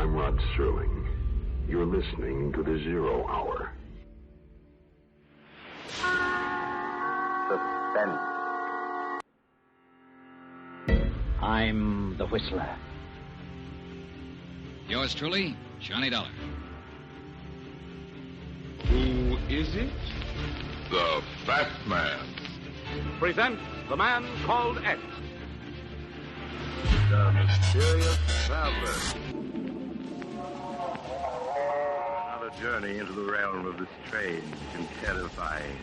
I'm Rod Serling. You're listening to the Zero Hour. Suspense. I'm the Whistler. Yours truly, Johnny Dollar. Who is it? The Fat Man. Presents The Man Called X. The Mysterious Traveler. Another journey into the realm of the strange and terrifying.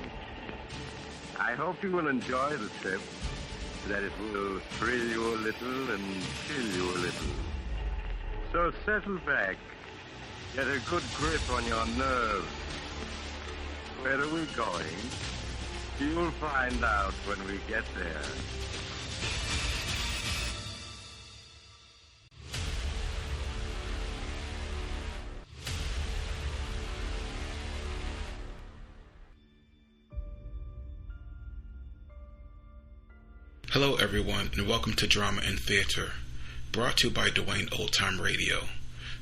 I hope you will enjoy the trip, that it will thrill you a little and chill you a little. So settle back, get a good grip on your nerves. Where are we going? You'll find out when we get there. Hello everyone, and welcome to Drama and Theater, brought to you by Duane Old Time Radio.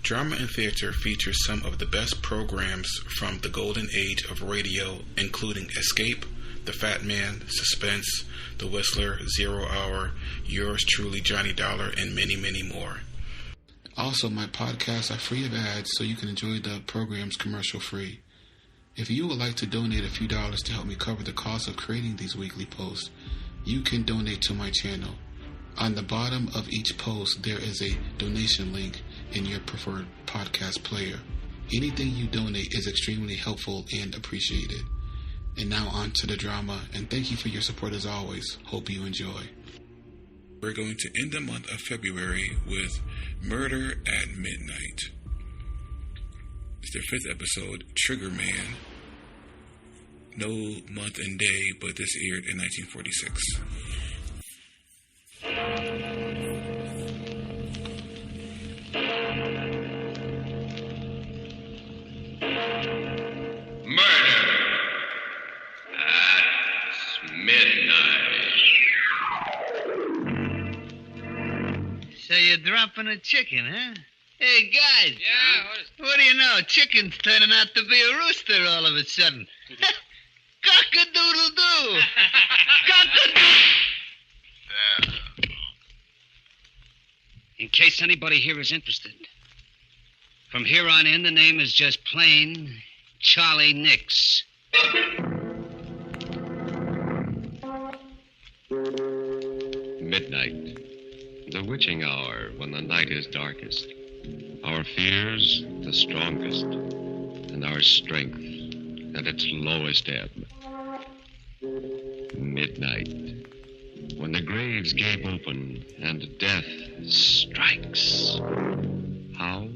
Drama and Theater features some of the best programs from the golden age of radio, including Escape, The Fat Man, Suspense, The Whistler, Zero Hour, yours truly Johnny Dollar, and many, many more. Also, my podcasts are free of ads, so you can enjoy the programs commercial free. If you would like to donate a few dollars to help me cover the cost of creating these weekly posts, you can donate to my channel. On the bottom of each post, there is a donation link in your preferred podcast player. Anything you donate is extremely helpful and appreciated. And now on to the drama, and thank you for your support as always. Hope you enjoy. We're going to end the month of February with Murder at Midnight. It's their 5th episode, Trigger Man. No month and day, but this aired in 1946. Murder at midnight. So you're dropping a chicken, huh? Hey, guys. Yeah, What do you know? Chicken's turning out to be a rooster all of a sudden. Cock-a-doodle-doo. Cock-a-doodle. In case anybody here is interested, from here on in, the name is just plain Charlie Nix. Midnight, the witching hour when the night is darkest, our fears the strongest, and our strength at its lowest ebb. Midnight, when the graves gape open and death strikes. How?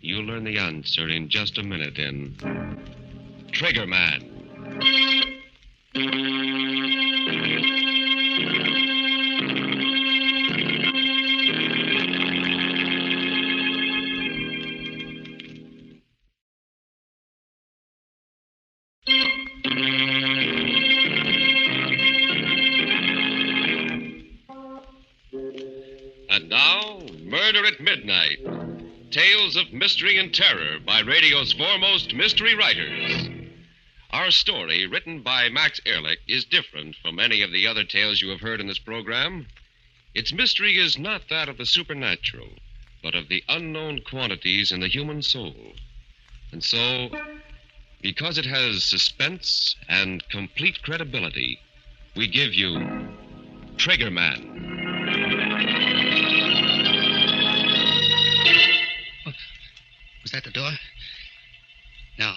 You'll learn the answer in just a minute in Trigger Man. And now, Murder at Midnight. Tales of mystery and terror by radio's foremost mystery writers. Our story, written by Max Ehrlich, is different from any of the other tales you have heard in this program. Its mystery is not that of the supernatural, but of the unknown quantities in the human soul. And so, because it has suspense and complete credibility, we give you Trigger Man. Was that the door? No.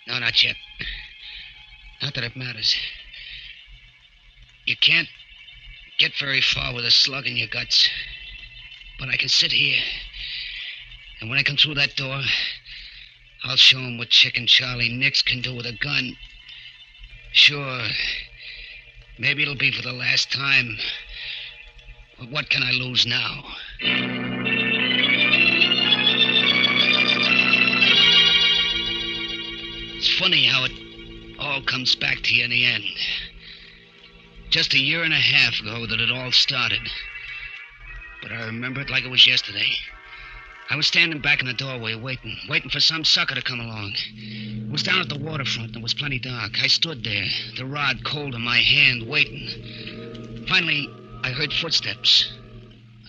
No, not yet. Not that it matters. You can't get very far with a slug in your guts. But I can sit here. And when I come through that door, I'll show him what Chicken Charlie Nix can do with a gun. Sure, maybe it'll be for the last time. But what can I lose now? It's funny how it all comes back to you in the end. Just a year and a half ago that it all started. But I remember it like it was yesterday. I was standing back in the doorway waiting for some sucker to come along. It was down at the waterfront and it was plenty dark. I stood there, the rod cold in my hand, waiting. Finally, I heard footsteps.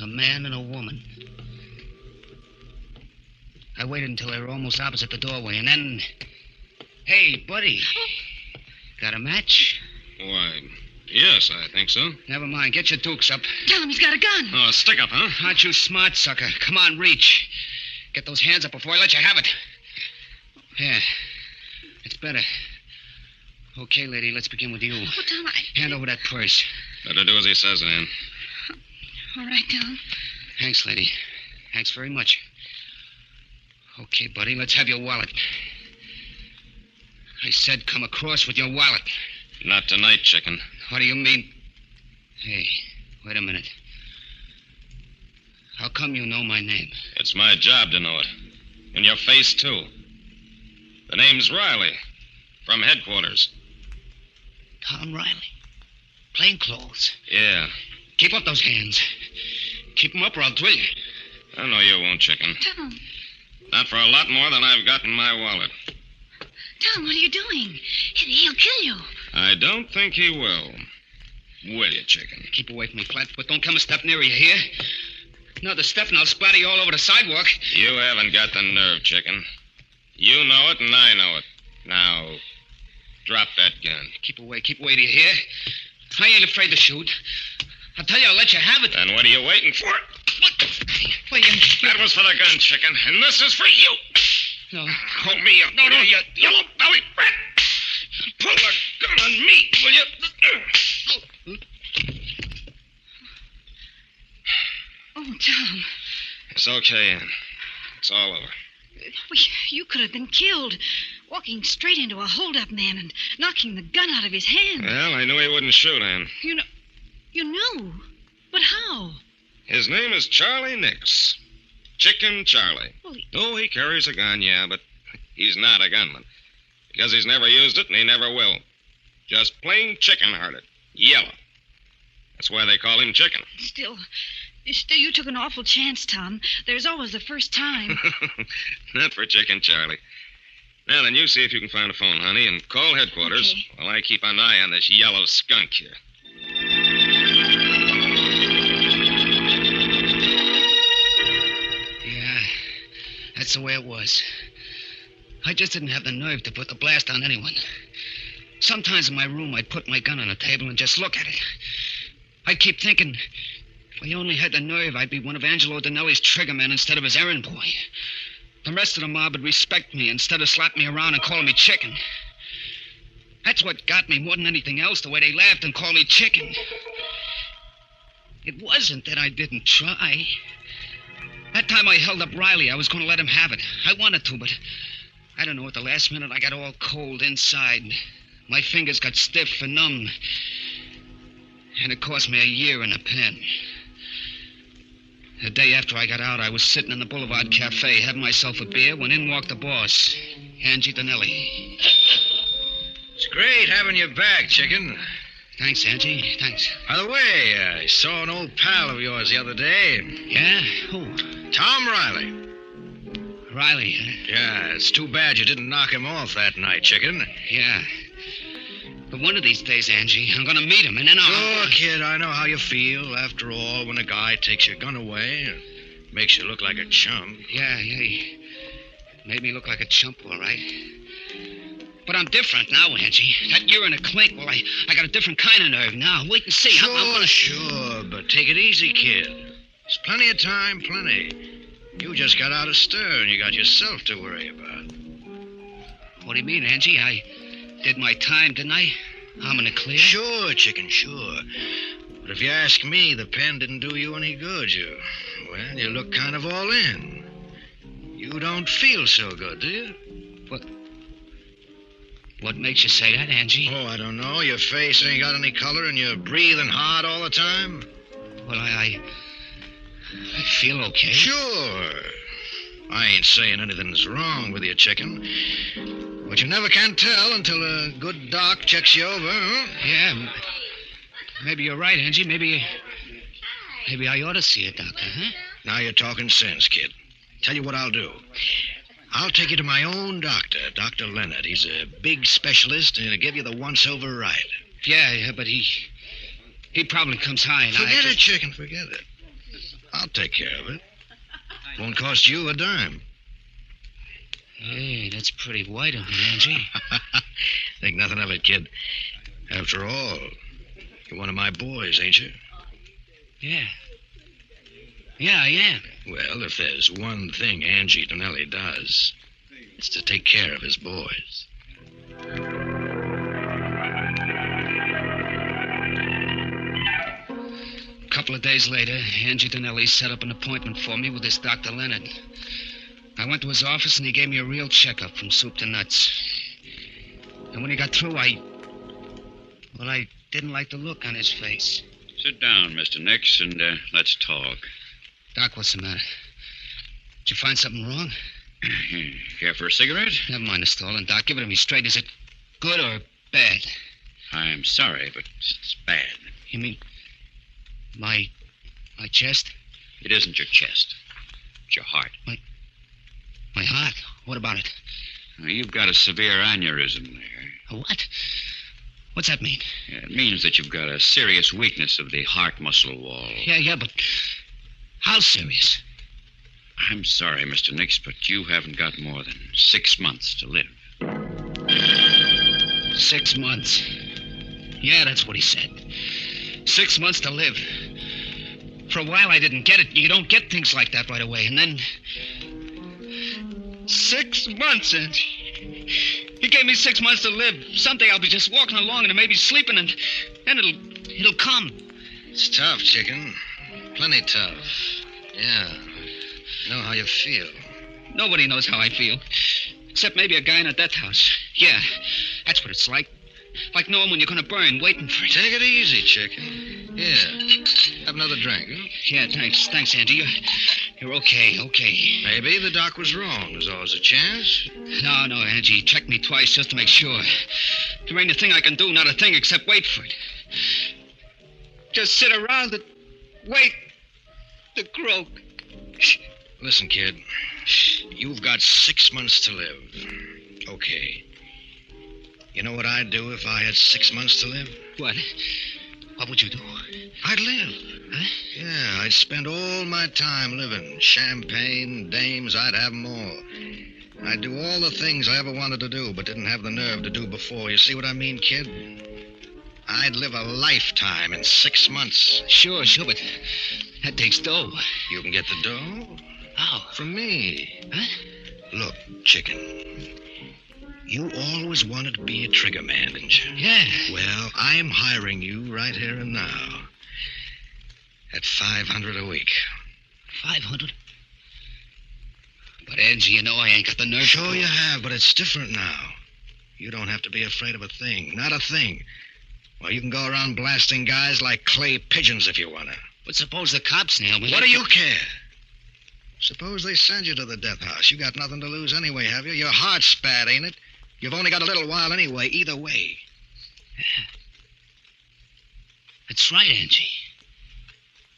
A man and a woman. I waited until they were almost opposite the doorway, and then... Hey, buddy. Got a match? Why, yes, I think so. Never mind. Get your dukes up. Tell him he's got a gun. Oh, a stick-up, huh? Aren't you smart, sucker? Come on, reach. Get those hands up before I let you have it. Yeah. It's better. Okay, lady, let's begin with you. Oh, Tom, Hand over that purse. Better do as he says, Ann. All right, Tom. Thanks, lady. Thanks very much. Okay, buddy, let's have your wallet. I said come across with your wallet. Not tonight, chicken. What do you mean? Hey, wait a minute. How come you know my name? It's my job to know it. And your face, too. The name's Riley. From headquarters. Tom Riley. Plain clothes. Yeah. Keep up those hands. Keep them up or I'll drill you. I know you won't, chicken. Tom. Not for a lot more than I've got in my wallet. Tom, what are you doing? He'll kill you. I don't think he will. Will you, chicken? Keep away from me, Flatfoot. Don't come a step nearer, you hear? Another step and I'll splatter you all over the sidewalk. You haven't got the nerve, chicken. You know it and I know it. Now, drop that gun. Keep away, do you hear? I ain't afraid to shoot. I'll tell you, I'll let you have it. Then what are you waiting for? That was for the gun, chicken, and this is for you. No. Hold me up, no, you yellow belly rat. Pull the gun on me, will you? Oh, Tom. It's okay, Ann. It's all over. You could have been killed. Walking straight into a hold-up man and knocking the gun out of his hand. Well, I knew he wouldn't shoot, Ann. You knew? But how? His name is Charlie Nix. Chicken Charlie. Well, he carries a gun, yeah, but he's not a gunman. Because he's never used it and he never will. Just plain chicken-hearted. Yellow. That's why they call him Chicken. Still, you took an awful chance, Tom. There's always the first time. Not for Chicken Charlie. Now then, you see if you can find a phone, honey, and call headquarters while I keep an eye on this yellow skunk here. Yeah, that's the way it was. I just didn't have the nerve to put the blast on anyone. Sometimes in my room, I'd put my gun on the table and just look at it. I'd keep thinking, if I only had the nerve, I'd be one of Angelo Dinelli's triggermen instead of his errand boy. The rest of the mob would respect me instead of slapping me around and calling me Chicken. That's what got me more than anything else, the way they laughed and called me Chicken. It wasn't that I didn't try. That time I held up Riley, I was going to let him have it. I wanted to, but I don't know, at the last minute I got all cold inside. My fingers got stiff and numb. And it cost me a year in a pen. The day after I got out, I was sitting in the Boulevard Cafe having myself a beer when in walked the boss, Angie Dinelli. It's great having you back, Chicken. Thanks, Angie. Thanks. By the way, I saw an old pal of yours the other day. Yeah? Who? Tom Riley. Riley, huh? Yeah, it's too bad you didn't knock him off that night, Chicken. Yeah. But one of these days, Angie, I'm going to meet him, and then I'll... Sure, kid, I know how you feel. After all, when a guy takes your gun away, it makes you look like a chump. Yeah, he made me look like a chump, all right. But I'm different now, Angie. That year in a clink, well, I got a different kind of nerve now. Wait and see. Sure, but take it easy, kid. There's plenty of time, plenty. You just got out of stir, and you got yourself to worry about. What do you mean, Angie? I did my time, didn't I? I'm in the clear? Sure, Chicken, sure. But if you ask me, the pen didn't do you any good. You look kind of all in. You don't feel so good, do you? What makes you say that, Angie? Oh, I don't know. Your face ain't got any color and you're breathing hard all the time? Well, I feel okay. Sure. I ain't saying anything's wrong with you, Chicken. But you never can tell until a good doc checks you over, huh? Yeah. Maybe you're right, Angie. Maybe I ought to see a doctor, huh? Now you're talking sense, kid. Tell you what I'll do. I'll take you to my own doctor, Dr. Leonard. He's a big specialist, and he'll give you the once-over ride. Yeah, but he probably comes high, and Forget it, chicken, forget it. I'll take care of it. Won't cost you a dime. Hey, that's pretty white of you, Angie. Think nothing of it, kid. After all, you're one of my boys, ain't you? Yeah. Yeah, I am. Well, if there's one thing Angie Donnelly does, it's to take care of his boys. A couple of days later, Angie Donnelly set up an appointment for me with this Dr. Leonard. I went to his office, and he gave me a real checkup from soup to nuts. And when he got through, I didn't like the look on his face. Sit down, Mr. Nix, and let's talk. Doc, what's the matter? Did you find something wrong? Care for a cigarette? Never mind the stolen, Doc. Give it to me straight. Is it good or bad? I'm sorry, but it's bad. You mean my chest? It isn't your chest. It's your heart. My heart? What about it? Now, you've got a severe aneurysm there. A what? What's that mean? Yeah, it means that you've got a serious weakness of the heart muscle wall. Yeah, but how serious? I'm sorry, Mr. Nix, but you haven't got more than 6 months to live. 6 months. Yeah, that's what he said. 6 months to live. For a while I didn't get it. You don't get things like that right away. And then 6 months, and he gave me 6 months to live. Someday I'll be just walking along and maybe sleeping, and then it'll come. It's tough, chicken. Plenty tough. Yeah. Know how you feel. Nobody knows how I feel. Except maybe a guy in a death house. Yeah, that's what it's like. Like knowing when you're going to burn, waiting for it. Take it easy, chicken. Yeah. Have another drink, huh? Yeah, thanks. Thanks, Andy. You're okay. Maybe the doc was wrong. There's always a chance. No, Angie. He checked me twice just to make sure. There ain't a thing I can do, not a thing, except wait for it. Just sit around and wait to croak. Listen, kid. You've got 6 months to live. Okay. You know what I'd do if I had 6 months to live? What? What would you do? I'd live. Huh? Yeah, I'd spend all my time living. Champagne, dames, I'd have them all. I'd do all the things I ever wanted to do, but didn't have the nerve to do before. You see what I mean, kid? I'd live a lifetime in 6 months. Sure, but that takes dough. You can get the dough? How? From me. Huh? Look, chicken. You always wanted to be a trigger man, didn't you? Yeah. Well, I'm hiring you right here and now. At $500 a week. 500? But, Angie, you know I ain't got the nerve. Sure you have, but it's different now. You don't have to be afraid of a thing. Not a thing. Well, you can go around blasting guys like clay pigeons if you want to. But suppose the cops nail me. What do you care? Suppose they send you to the death house. You got nothing to lose anyway, have you? Your heart's bad, ain't it? You've only got a little while anyway, either way. Yeah. That's right, Angie.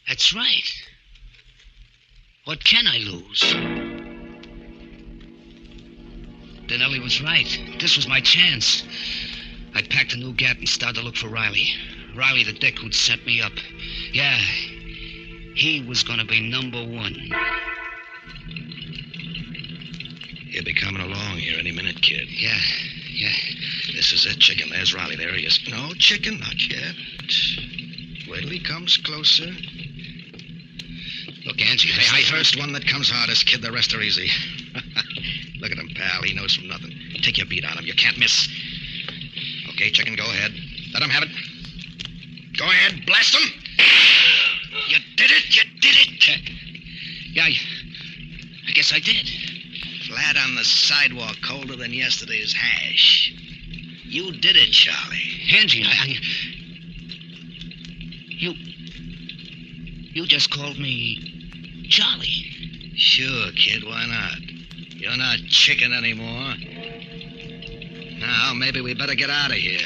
That's right. What can I lose? Donnelly was right. This was my chance. I packed a new gap and started to look for Riley. Riley, the dick who'd set me up. Yeah, he was going to be number one. He'll be coming along here any minute, kid. Yeah. This is it, chicken. There's Riley. There he is. No, chicken, not yet. Wait till he comes closer. Look, Angie, Hey, first one that comes hardest, kid. The rest are easy. Look at him, pal. He knows from nothing. Take your beat on him. You can't miss. Okay, chicken, go ahead. Let him have it. Go ahead. Blast him. You did it. Yeah, I guess I did. Flat on the sidewalk, colder than yesterday's hash. You did it, Charlie. Angie, You just called me Charlie. Sure, kid, why not? You're not chicken anymore. Now, maybe we better get out of here.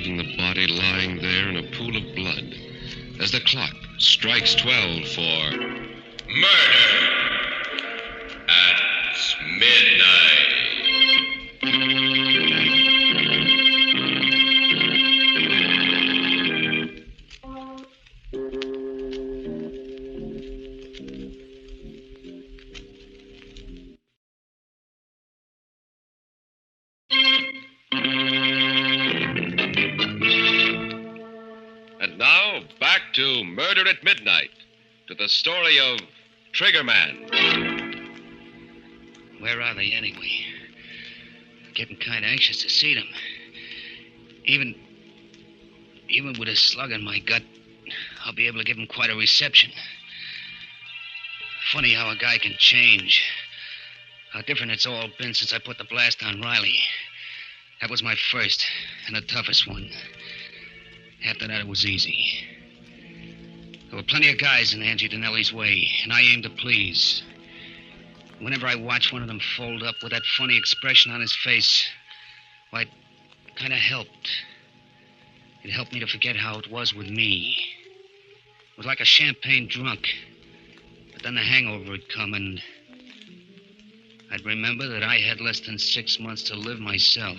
leaving the body lying there in a pool of blood as the clock strikes 12 for Murder at midnight. And now, back to Murder at Midnight, to the story of Trigger Man. Where are they anyway? Getting kind of anxious to see them. Even with a slug in my gut, I'll be able to give them quite a reception. Funny how a guy can change. How different it's all been since I put the blast on Riley. That was my first and the toughest one. After that, it was easy. There were plenty of guys in Angie Donnelly's way, and I aimed to please. Whenever I watched one of them fold up with that funny expression on his face, why, it kind of helped. It helped me to forget how it was with me. It was like a champagne drunk. But then the hangover would come, and I'd remember that I had less than 6 months to live myself.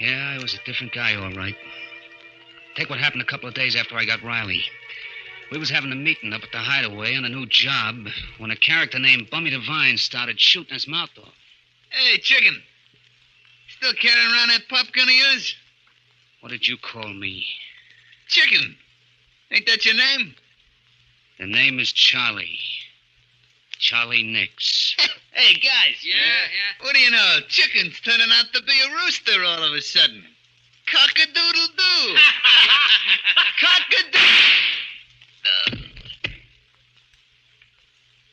Yeah, I was a different guy, all right. Take what happened a couple of days after I got Riley. We was having a meeting up at the Hideaway on a new job when a character named Bummy Devine started shooting his mouth off. Hey, Chicken. Still carrying around that pop gun of yours? What did you call me? Chicken. Ain't that your name? The name is Charlie. Charlie Nix. Hey, guys. Yeah. What do you know? Chicken's turning out to be a rooster all of a sudden. Cock-a-doodle-doo. Cock-a-doodle.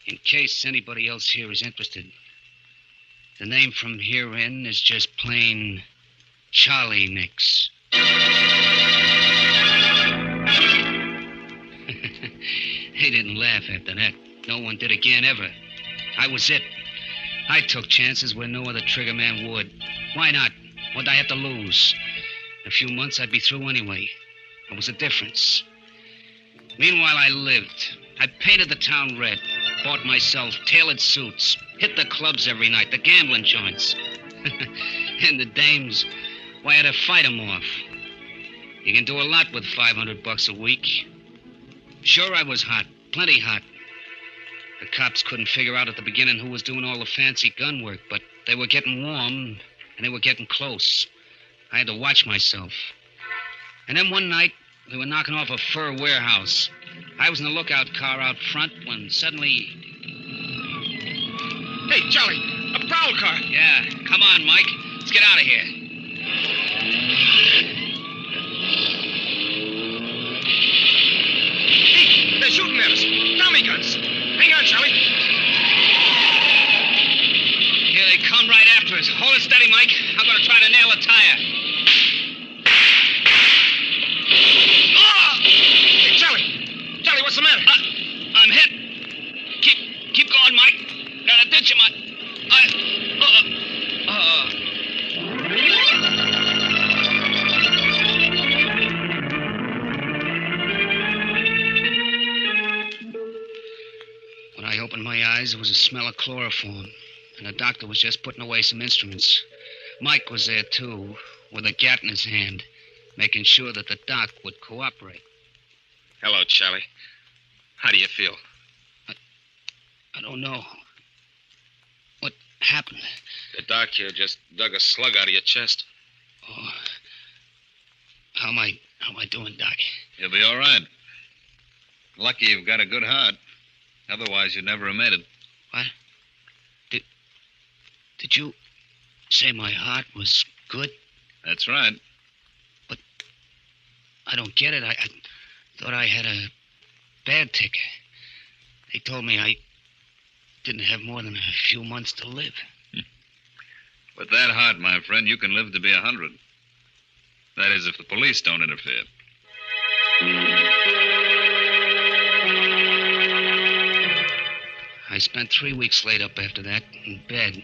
In case anybody else here is interested, the name from here in is just plain Charlie Nix. They didn't laugh after that. No one did again, ever. I was it. I took chances where no other trigger man would. Why not? What'd I have to lose? In a few months, I'd be through anyway. There was a difference. Meanwhile, I lived. I painted the town red, bought myself tailored suits, hit the clubs every night, the gambling joints. And the dames, why, I had to fight them off. You can do a lot with $500 a week. Sure, I was hot, plenty hot. The cops couldn't figure out at the beginning who was doing all the fancy gun work, but they were getting warm, and they were getting close. I had to watch myself. And then one night, we were knocking off a fur warehouse. I was in the lookout car out front when suddenly... Hey, Charlie, a prowl car. Yeah, come on, Mike. Let's get out of here. Hey, they're shooting at us. Tommy guns. Hang on, Charlie. Here they come right after us. Hold it steady, Mike. I'm going to try to nail a tire. Oh! Hey, Charlie, what's the matter? I'm hit. Keep going, Mike. Gotta ditch him. When I opened my eyes, there was a smell of chloroform, and the doctor was just putting away some instruments. Mike was there, too, with a gat in his hand, making sure that the doc would cooperate. Hello, Charlie. How do you feel? I don't know. What happened? The doc here just dug a slug out of your chest. Oh. How am I doing, Doc? You'll be all right. Lucky you've got a good heart. Otherwise, you'd never have made it. What? Did you say my heart was good? That's right. But I don't get it. I thought I had a bad ticker. They told me I didn't have more than a few months to live. With that heart, my friend, you can live to be 100. That is, if the police don't interfere. I spent 3 weeks laid up after that, in bed.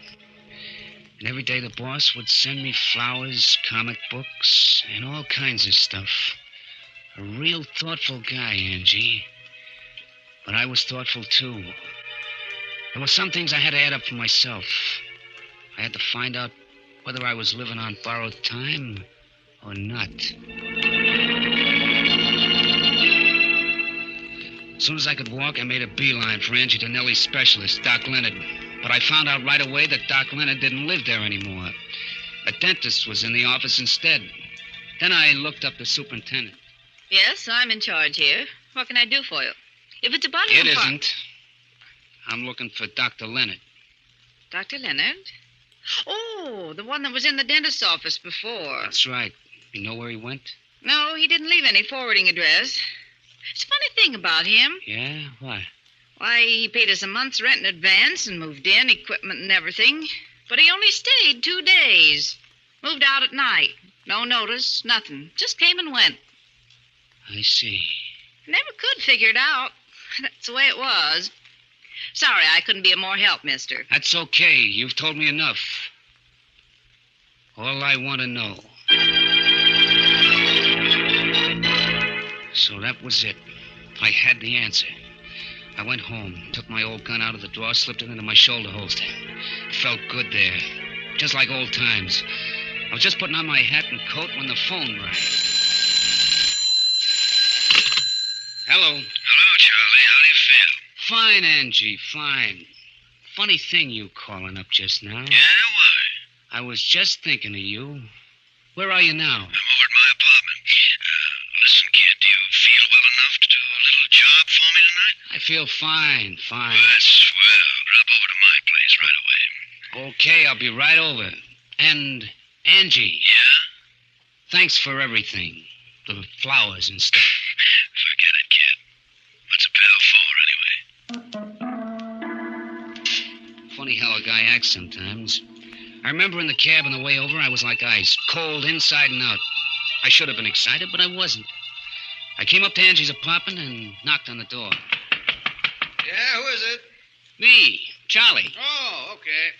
And every day the boss would send me flowers, comic books, and all kinds of stuff. A real thoughtful guy, Angie. But I was thoughtful, too. There were some things I had to add up for myself. I had to find out whether I was living on borrowed time or not. As soon as I could walk, I made a beeline for Angie Donnelly's specialist, Doc Leonard. But I found out right away that Doc Leonard didn't live there anymore. A dentist was in the office instead. Then I looked up the superintendent. Yes, I'm in charge here. What can I do for you? If it's about It isn't. I'm looking for Dr. Leonard. Dr. Leonard? Oh, the one that was in the dentist's office before. That's right. You know where he went? No, he didn't leave any forwarding address. It's a funny thing about him. Yeah? Why? Why, he paid us a month's rent in advance and moved in, equipment and everything. But he only stayed 2 days. Moved out at night. No notice, nothing. Just came and went. I see. Never could figure it out. That's the way it was. Sorry, I couldn't be of more help, mister. That's okay. You've told me enough. All I want to know. So that was it. I had the answer. I went home, took my old gun out of the drawer, slipped it into my shoulder holster. It felt good there, just like old times. I was just putting on my hat and coat when the phone rang. Hello. Hello, Charlie. How do you feel? Fine, Angie, fine. Funny thing you calling up just now. Yeah, why? I was just thinking of you. Where are you now? I'm over at my apartment. Listen, kid, do you feel well enough to do a little job for me tonight? I feel fine, fine. Well, that's swell. Drop over to my place right away. Okay, I'll be right over. And, Angie. Yeah? Thanks for everything. The flowers and stuff. Forget it, kid. What's a pal for, anyway? Funny how a guy acts sometimes. I remember in the cab on the way over, I was like ice, cold inside and out. I should have been excited, but I wasn't. I came up to Angie's apartment and knocked on the door. Yeah, who is it? Me, Charlie. Oh, okay.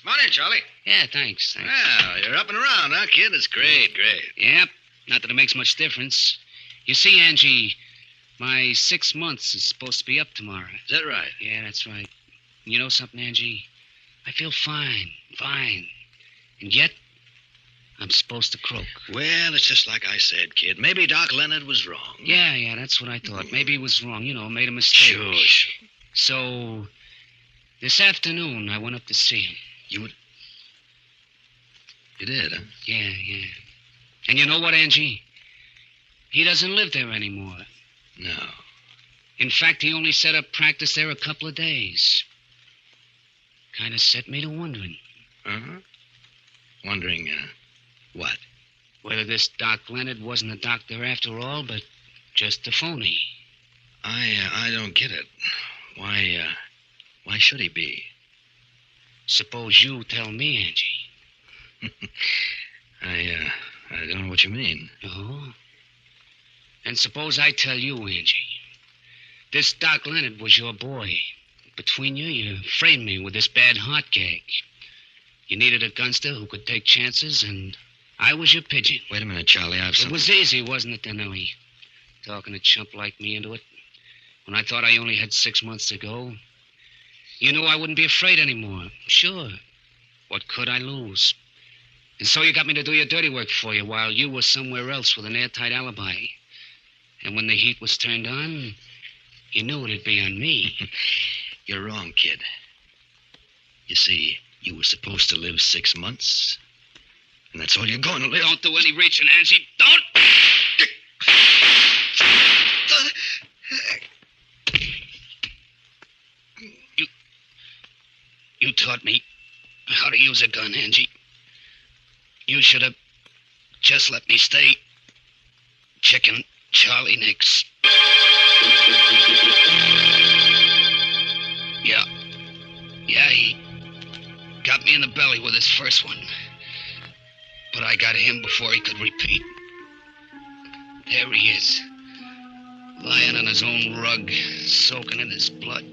Come on in, Charlie. Yeah, thanks. Well, you're up and around, huh, kid? That's great, great. Yep, not that it makes much difference. You see, Angie, my 6 months is supposed to be up tomorrow. Is that right? Yeah, that's right. You know something, Angie? I feel fine. And yet, I'm supposed to croak. Well, it's just like I said, kid. Maybe Doc Leonard was wrong. Yeah, that's what I thought. Maybe he was wrong, made a mistake. Sure. So, this afternoon, I went up to see him. You did, huh? Yeah. And you know what, Angie? He doesn't live there anymore. No. In fact, he only set up practice there a couple of days. Kind of set me to wondering. Uh-huh. Wondering, what? Whether this Doc Leonard wasn't a doctor after all, but just a phony. I don't get it. Why should he be? Suppose you tell me, Angie. I don't know what you mean. Oh? And suppose I tell you, Angie. This Doc Leonard was your boy. Between you framed me with this bad heart gag. You needed a gunster who could take chances, and I was your pigeon. Wait a minute, Charlie. It was easy, wasn't it, Donnelly? Talking a chump like me into it. When I thought I only had 6 months to go. You knew I wouldn't be afraid anymore. Sure. What could I lose? And so you got me to do your dirty work for you while you were somewhere else with an airtight alibi. And when the heat was turned on, you knew it'd be on me. You're wrong, kid. You see, you were supposed to live 6 months. And that's all you're going to live. Don't do any reaching, Angie. Don't! You taught me how to use a gun, Angie. You should have just let me stay. Chicken Charlie Nix. Yeah, he got me in the belly with his first one. But I got him before he could repeat. There he is, lying on his own rug, soaking in his blood.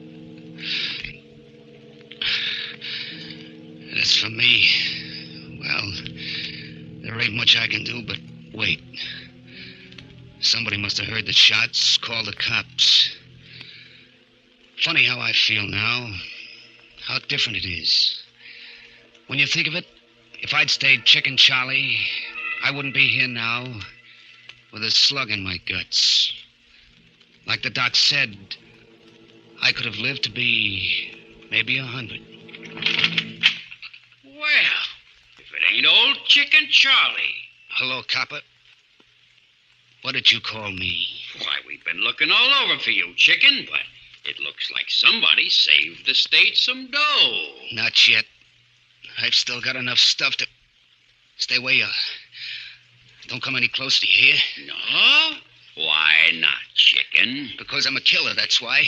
And his for me. Well, there ain't much I can do but wait. Somebody must have heard the shots, called the cops. Funny how I feel now. How different it is. When you think of it, if I'd stayed Chicken Charlie, I wouldn't be here now with a slug in my guts. Like the doc said, I could have lived to be maybe 100. Well, if it ain't old Chicken Charlie. Hello, copper. What did you call me? Why, we've been looking all over for you, Chicken, but it looks like somebody saved the state some dough. Not yet. I've still got enough stuff to... Stay where you are. Don't come any closer, you hear? No? Why not, Chicken? Because I'm a killer, that's why.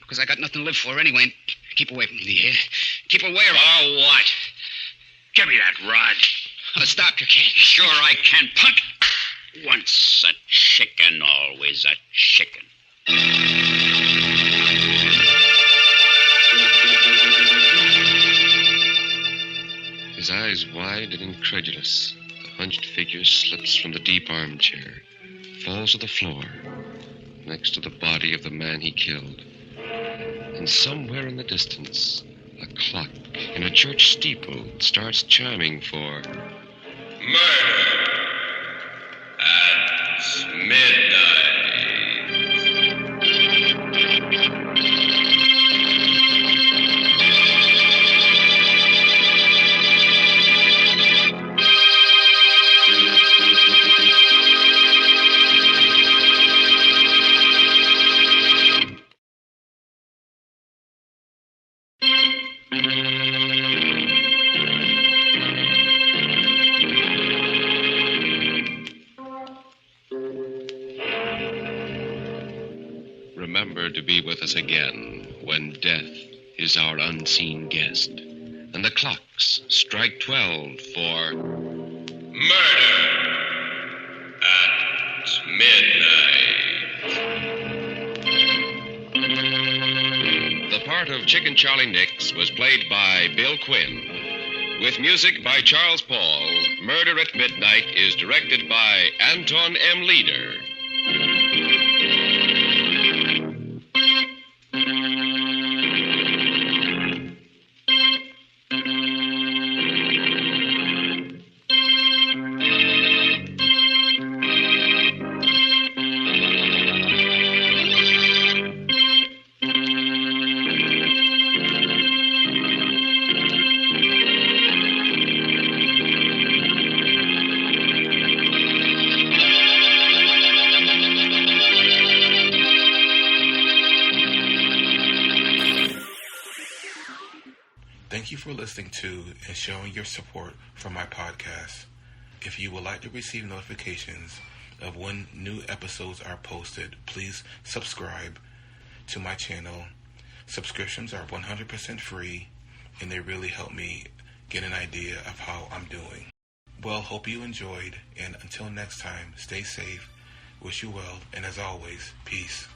Because I got nothing to live for anyway. Keep away from me, do you hear? Keep away or... Oh, what? Give me that rod. Oh, stop, you can't. Sure I can, punk. Once a chicken, always a chicken. His eyes wide and incredulous, the hunched figure slips from the deep armchair, falls to the floor, next to the body of the man he killed. And somewhere in the distance, a clock in a church steeple starts chiming for... Murder at midnight. Remember to be with us again when death is our unseen guest, and the clocks strike 12 for... Murder at midnight. The part of Chicken Charlie Nix was played by Bill Quinn. With music by Charles Paul, Murder at Midnight is directed by Anton M. Leader. Thank you for listening to and showing your support for my podcast. If you would like to receive notifications of when new episodes are posted, please subscribe to my channel. Subscriptions are 100% free, and they really help me get an idea of how I'm doing. Well, hope you enjoyed, and until next time, stay safe, wish you well, and as always, peace.